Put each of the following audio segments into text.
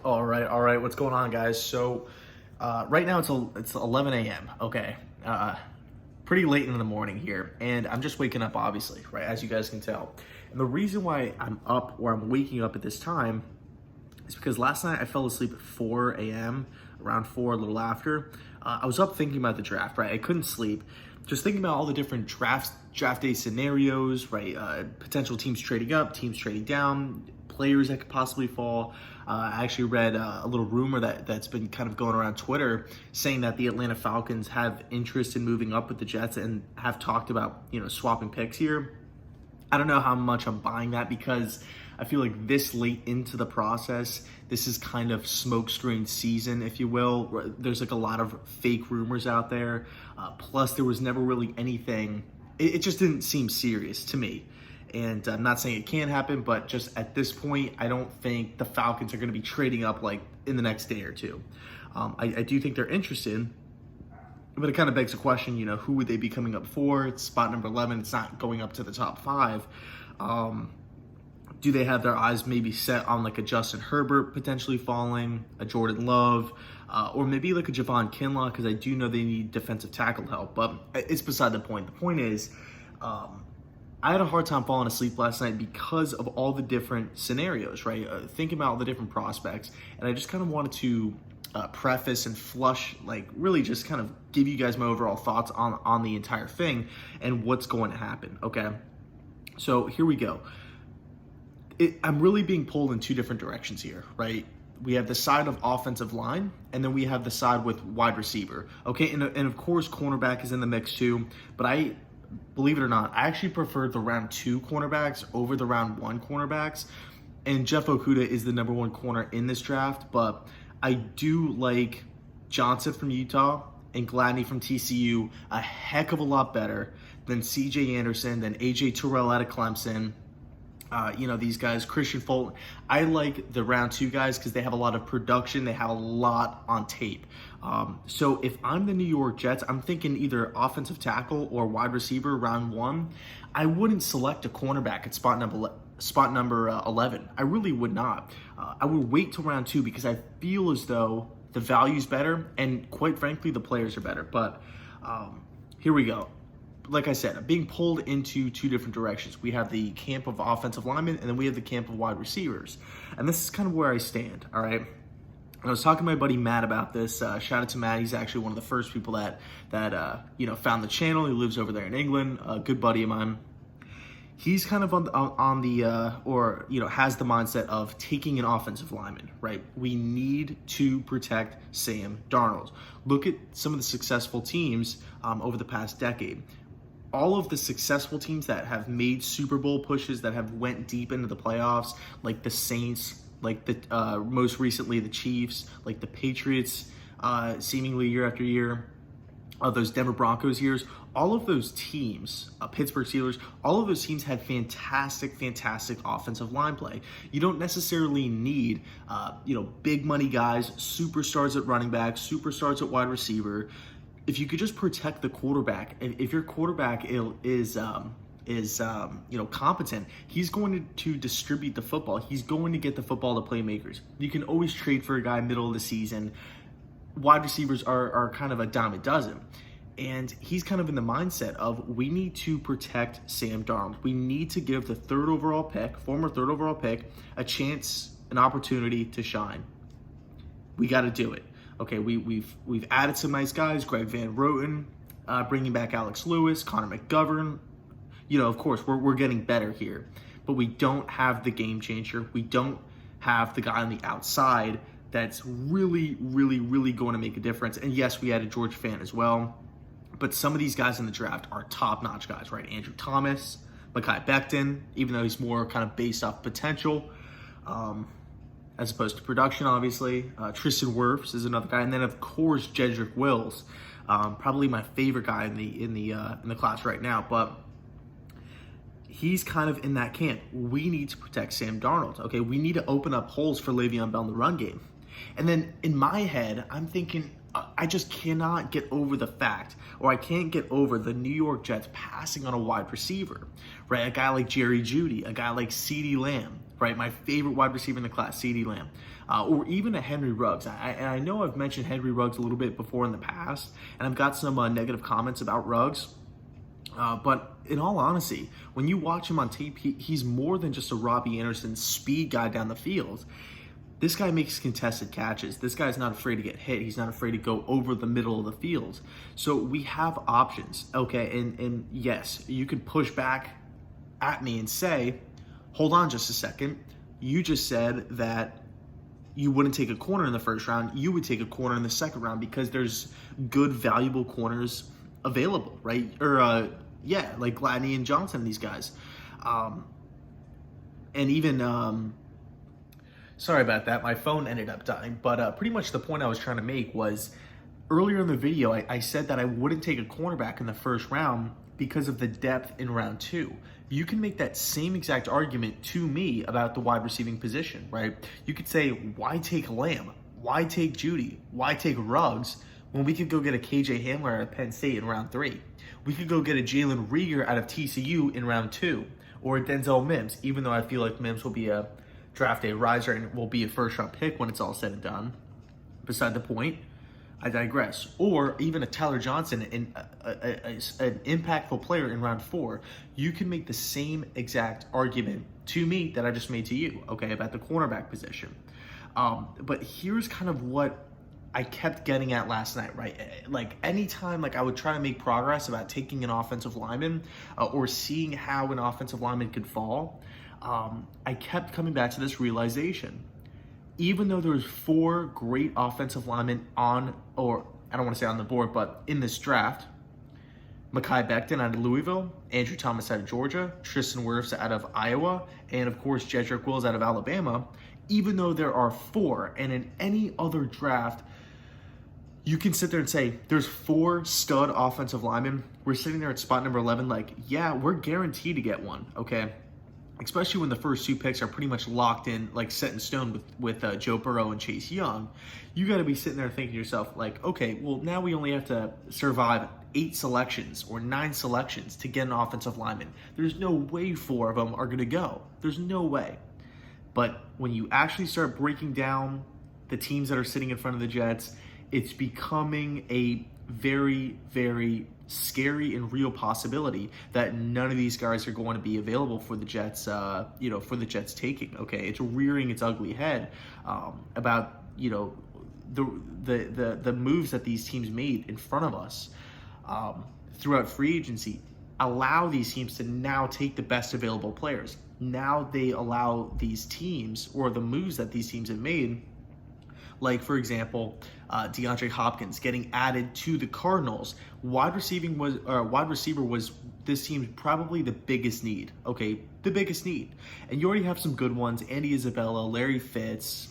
All right. What's going on, guys? So, right now it's 11 a.m. Okay, pretty late in the morning here, and I'm just waking up, obviously, right? As you guys can tell, and the reason why I'm up or I'm waking up at this time is because last night I fell asleep at 4 a.m. around 4, a little after. I was up thinking about the draft, right? I couldn't sleep, just thinking about all the different draft day scenarios, right? Potential teams trading up, teams trading down, players that could possibly fall. I actually read a little rumor that's been kind of going around Twitter saying that the Atlanta Falcons have interest in moving up with the Jets and have talked about, swapping picks here. I don't know how much I'm buying that because I feel like this late into the process, this is kind of smokescreen season, if you will. There's like a lot of fake rumors out there. Plus, there was never really anything. It just didn't seem serious to me. And I'm not saying it can't happen, but just at this point, I don't think the Falcons are going to be trading up like in the next day or two. I do think they're interested, but it kind of begs the question, who would they be coming up for? It's spot number 11. It's not going up to the top 5. Do they have their eyes maybe set on like a Justin Herbert potentially falling, a Jordan Love, or maybe like a Javon Kinlaw, because I do know they need defensive tackle help, but it's beside the point. The point is, I had a hard time falling asleep last night because of all the different scenarios, right? Thinking about all the different prospects, and I just kind of wanted to preface and flush, like really just kind of give you guys my overall thoughts on the entire thing and what's going to happen, okay? So here we go. I'm really being pulled in two different directions here, right? We have the side of offensive line, and then we have the side with wide receiver, okay? And of course, cornerback is in the mix too, but believe it or not, I actually prefer the round 2 cornerbacks over the round 1 cornerbacks. And Jeff Okudah is the number 1 corner in this draft, but I do like Johnson from Utah and Gladney from TCU a heck of a lot better than CJ Anderson, than AJ Terrell out of Clemson. These guys, Christian Fulton. I like the round 2 guys because they have a lot of production. They have a lot on tape. So if I'm the New York Jets, I'm thinking either offensive tackle or wide receiver round 1. I wouldn't select a cornerback at spot number 11. I really would not. I would wait till round 2 because I feel as though the value's better and quite frankly, the players are better. But here we go. Like I said, I'm being pulled into two different directions. We have the camp of offensive linemen, and then we have the camp of wide receivers. And this is kind of where I stand, all right? And I was talking to my buddy Matt about this. Shout out to Matt. He's actually one of the first people that found the channel. He lives over there in England, a good buddy of mine. He's kind of has the mindset of taking an offensive lineman, right? We need to protect Sam Darnold. Look at some of the successful teams over the past decade. All of the successful teams that have made Super Bowl pushes, that have went deep into the playoffs, like the Saints, like the most recently the Chiefs, like the Patriots, seemingly year after year, those Denver Broncos years, all of those teams, Pittsburgh Steelers, all of those teams had fantastic offensive line play. You don't necessarily need, big money guys, superstars at running back, superstars at wide receiver. If you could just protect the quarterback, and if your quarterback is competent, he's going to distribute the football. He's going to get the football to playmakers. You can always trade for a guy middle of the season. Wide receivers are kind of a dime a dozen. And he's kind of in the mindset of, we need to protect Sam Darnold. We need to give the former third overall pick, a chance, an opportunity to shine. We got to do it. Okay, we've added some nice guys, Greg Van Roten, bringing back Alex Lewis, Connor McGovern. Of course, we're getting better here, but we don't have the game changer. We don't have the guy on the outside that's really going to make a difference. And yes, we added George Fant as well, but some of these guys in the draft are top-notch guys, right? Andrew Thomas, Mekhi Becton, even though he's more kind of based off potential, as opposed to production, obviously. Tristan Wirfs is another guy, and then of course Jedrick Wills, probably my favorite guy in the class right now. But he's kind of in that camp. We need to protect Sam Darnold. Okay, we need to open up holes for Le'Veon Bell in the run game. And then in my head, I'm thinking, I just cannot get over the fact, or I can't get over the New York Jets passing on a wide receiver, right? A guy like Jerry Jeudy, a guy like CeeDee Lamb, right? My favorite wide receiver in the class, CeeDee Lamb, or even a Henry Ruggs. I know I've mentioned Henry Ruggs a little bit before in the past, and I've got some negative comments about Ruggs. But in all honesty, when you watch him on tape, he's more than just a Robbie Anderson speed guy down the field. This guy makes contested catches. This guy's not afraid to get hit. He's not afraid to go over the middle of the field. So we have options, okay? And yes, you can push back at me and say, hold on just a second. You just said that you wouldn't take a corner in the first round. You would take a corner in the second round because there's good, valuable corners available, right? Or, like Gladney and Johnson and these guys. And even... sorry about that. My phone ended up dying. But pretty much the point I was trying to make was earlier in the video, I said that I wouldn't take a cornerback in the first round because of the depth in round 2. You can make that same exact argument to me about the wide receiving position, right? You could say, why take Lamb? Why take Judy? Why take Ruggs when we could go get a KJ Hamler out of Penn State in round 3? We could go get a Jalen Reagor out of TCU in round 2, or a Denzel Mims, even though I feel like Mims will be a draft day riser and will be a first round pick when it's all said and done. Beside the point, I digress. Or even a Tyler Johnson, an impactful player in round 4. You can make the same exact argument to me that I just made to you, okay, about the cornerback position. But here's kind of what I kept getting at last night, right? Like anytime I would try to make progress about taking an offensive lineman or seeing how an offensive lineman could fall, I kept coming back to this realization. Even though there's 4 great offensive linemen on, or I don't want to say on the board, but in this draft, Mekhi Becton out of Louisville, Andrew Thomas out of Georgia, Tristan Wirfs out of Iowa, and of course Jedrick Wills out of Alabama, even though there are 4, and in any other draft, you can sit there and say, there's 4 stud offensive linemen, we're sitting there at spot number 11, like, yeah, we're guaranteed to get one, okay? Especially when the first 2 picks are pretty much locked in, like set in stone with Joe Burrow and Chase Young. You got to be sitting there thinking to yourself, like, okay, well, now we only have to survive 8 selections or 9 selections to get an offensive lineman. There's no way 4 of them are going to go. There's no way. But when you actually start breaking down the teams that are sitting in front of the Jets, it's becoming a very, very scary and real possibility that none of these guys are going to be available for the Jets, for the Jets taking. Okay, it's rearing its ugly head about the moves that these teams made in front of us throughout free agency allow these teams to now take the best available players. Now they allow these teams, or the moves that these teams have made, like, for example, DeAndre Hopkins getting added to the Cardinals. Wide receiver was this team's probably the biggest need. Okay, the biggest need. And you already have some good ones. Andy Isabella, Larry Fitz,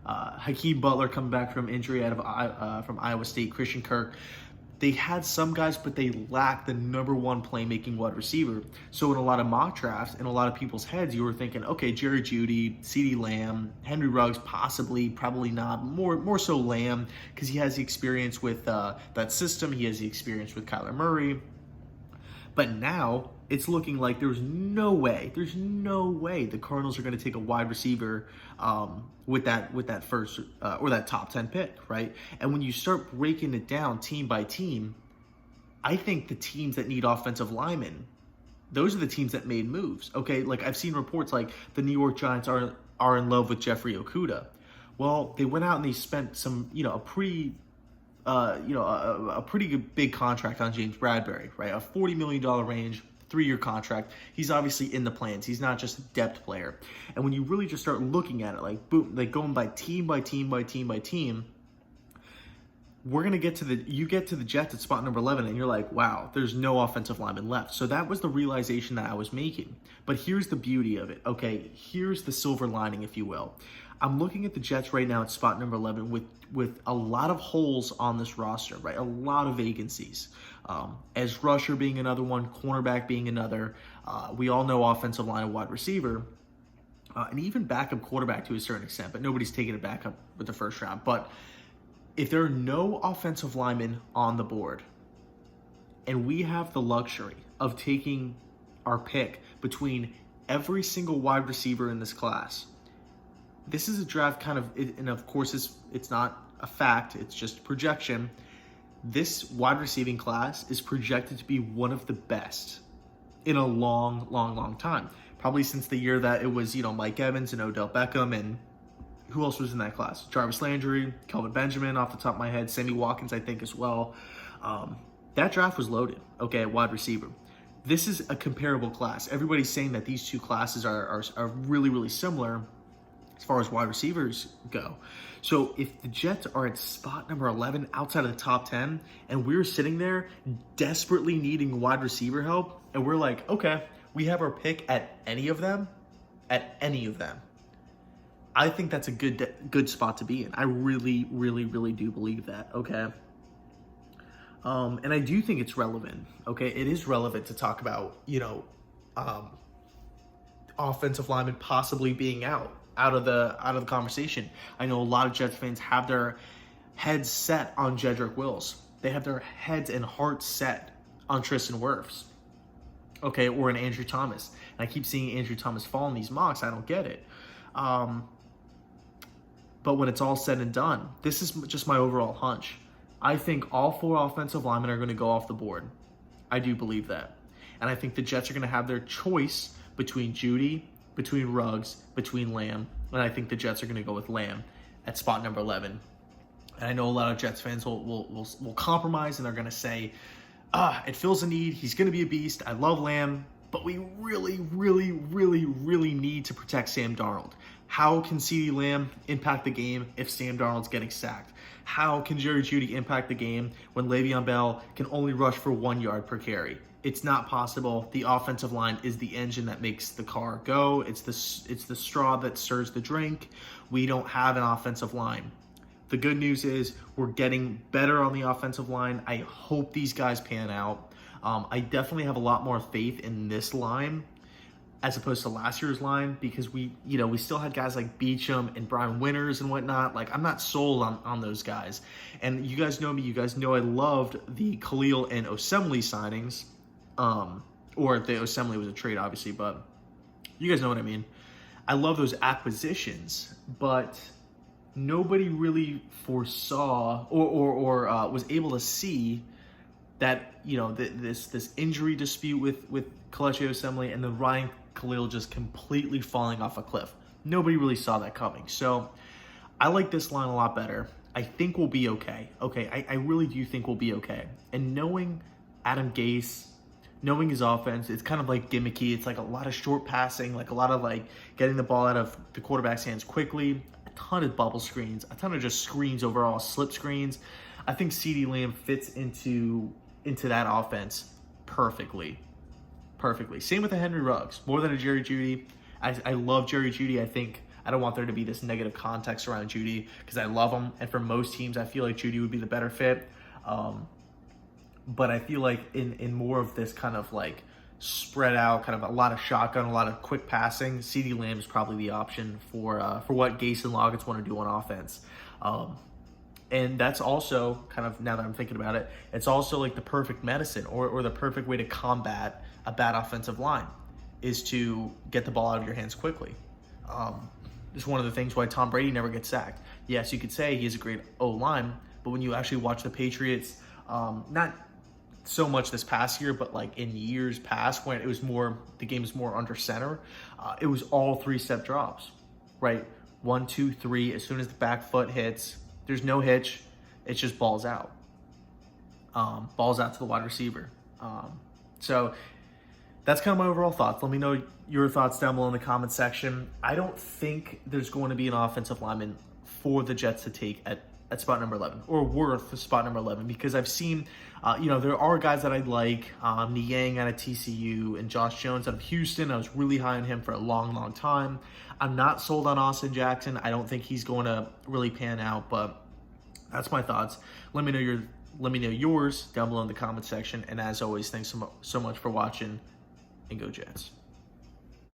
Hakeem Butler coming back from injury out of from Iowa State, Christian Kirk. They had some guys, but they lacked the number 1 playmaking wide receiver. So in a lot of mock drafts, in a lot of people's heads, you were thinking, okay, Jerry Jeudy, CeeDee Lamb, Henry Ruggs, possibly, probably not. More so Lamb, because he has the experience with that system. He has the experience with Kyler Murray. But now it's looking like there's no way the Cardinals are going to take a wide receiver with that first or that top 10 pick, right? And when you start breaking it down team by team, I think the teams that need offensive linemen, those are the teams that made moves. Okay, like I've seen reports like the New York Giants are in love with Jeffrey Okudah. Well, they went out and they spent a pretty big contract on James Bradbury, right? A $40 million range, 3-year contract. He's obviously in the plans. He's not just a depth player. And when you really just start looking at it, like boom, like going by team by team by team by team, we're going to get to the Jets at spot number 11 and you're like, wow, there's no offensive lineman left. So that was the realization that I was making. But here's the beauty of it. Okay, here's the silver lining, if you will. I'm looking at the Jets right now at spot number 11 with a lot of holes on this roster, right? A lot of vacancies. Edge rusher being another one, cornerback being another. We all know offensive line and wide receiver, and even backup quarterback to a certain extent, but nobody's taking it back up with the first round. But if there are no offensive linemen on the board, and we have the luxury of taking our pick between every single wide receiver in this class. This is a draft and of course it's not a fact, it's just projection. This wide receiving class is projected to be one of the best in a long time. Probably since the year that it was, Mike Evans and Odell Beckham, and who else was in that class? Jarvis Landry, Kelvin Benjamin off the top of my head, Sammy Watkins, I think, as well. That draft was loaded, okay, at wide receiver. This is a comparable class. Everybody's saying that these two classes are really similar as far as wide receivers go. So if the Jets are at spot number 11 outside of the top 10, and we're sitting there desperately needing wide receiver help, and we're like, okay, we have our pick at any of them, I think that's a good spot to be in. I really do believe that, okay? And I do think it's relevant, okay? It is relevant to talk about, offensive linemen possibly being out of the conversation. I know a lot of Jets fans have their heads set on Jedrick Wills. They have their heads and hearts set on Tristan Wirfs, okay, or an Andrew Thomas. And I keep seeing Andrew Thomas fall in these mocks. I don't get it. But when it's all said and done, this is just my overall hunch. I think all 4 offensive linemen are going to go off the board. I do believe that. And I think the Jets are going to have their choice between Jeudy, between Ruggs, between Lamb, and I think the Jets are going to go with Lamb at spot number 11. And I know a lot of Jets fans will compromise, and they're going to say, it fills a need. He's going to be a beast. I love Lamb, but we really need to protect Sam Darnold. How can CeeDee Lamb impact the game if Sam Darnold's getting sacked? How can Jerry Jeudy impact the game when Le'Veon Bell can only rush for 1 yard per carry? It's not possible. The offensive line is the engine that makes the car go. It's the straw that stirs the drink. We don't have an offensive line. The good news is we're getting better on the offensive line. I hope these guys pan out. I definitely have a lot more faith in this line as opposed to last year's line, because we still had guys like Beachum and Brian Winters and whatnot. Like, I'm not sold on those guys. And you guys know me. You guys know I loved the Khalil and Osemele signings. Or the Osemele was a trade, obviously, but you guys know what I mean. I love those acquisitions, but nobody really foresaw or was able to see that, this injury dispute with Kelechi Osemele and then Ryan Khalil just completely falling off a cliff. Nobody really saw that coming. So I like this line a lot better. I think we'll be okay. Okay, I really do think we'll be okay. And knowing Adam Gase, knowing his offense, it's kind of like gimmicky. It's like a lot of short passing, like a lot of like getting the ball out of the quarterback's hands quickly, a ton of bubble screens, a ton of just screens overall, slip screens. I think CeeDee Lamb fits into that offense perfectly. Same with the Henry Ruggs, more than a Jerry Jeudy. I love Jerry Jeudy. I don't want there to be this negative context around Jeudy because I love him. And for most teams, I feel like Jeudy would be the better fit. But I feel like in more of this kind of like spread out, kind of a lot of shotgun, a lot of quick passing, CeeDee Lamb is probably the option for what Gase and Loggins want to do on offense. And that's also kind of, now that I'm thinking about it, it's also like the perfect medicine or the perfect way to combat a bad offensive line is to get the ball out of your hands quickly. It's one of the things why Tom Brady never gets sacked. Yes, you could say he has a great O-line, but when you actually watch the Patriots, not so much this past year, but like in years past when it was more, the game was more under center, it was all 3-step drops, right? 1, 2, 3, as soon as the back foot hits, there's no hitch. It's just balls out. Balls out to the wide receiver. So that's kind of my overall thoughts. Let me know your thoughts down below in the comment section. I don't think there's going to be an offensive lineman for the Jets to take at spot number 11 or worth spot number 11 because I've seen, there are guys that I like. Niang out of TCU and Josh Jones out of Houston. I was really high on him for a long time. I'm not sold on Austin Jackson. I don't think he's going to really pan out, but that's my thoughts. Let me know yours down below in the comment section. And as always, thanks so much for watching, and go Jets.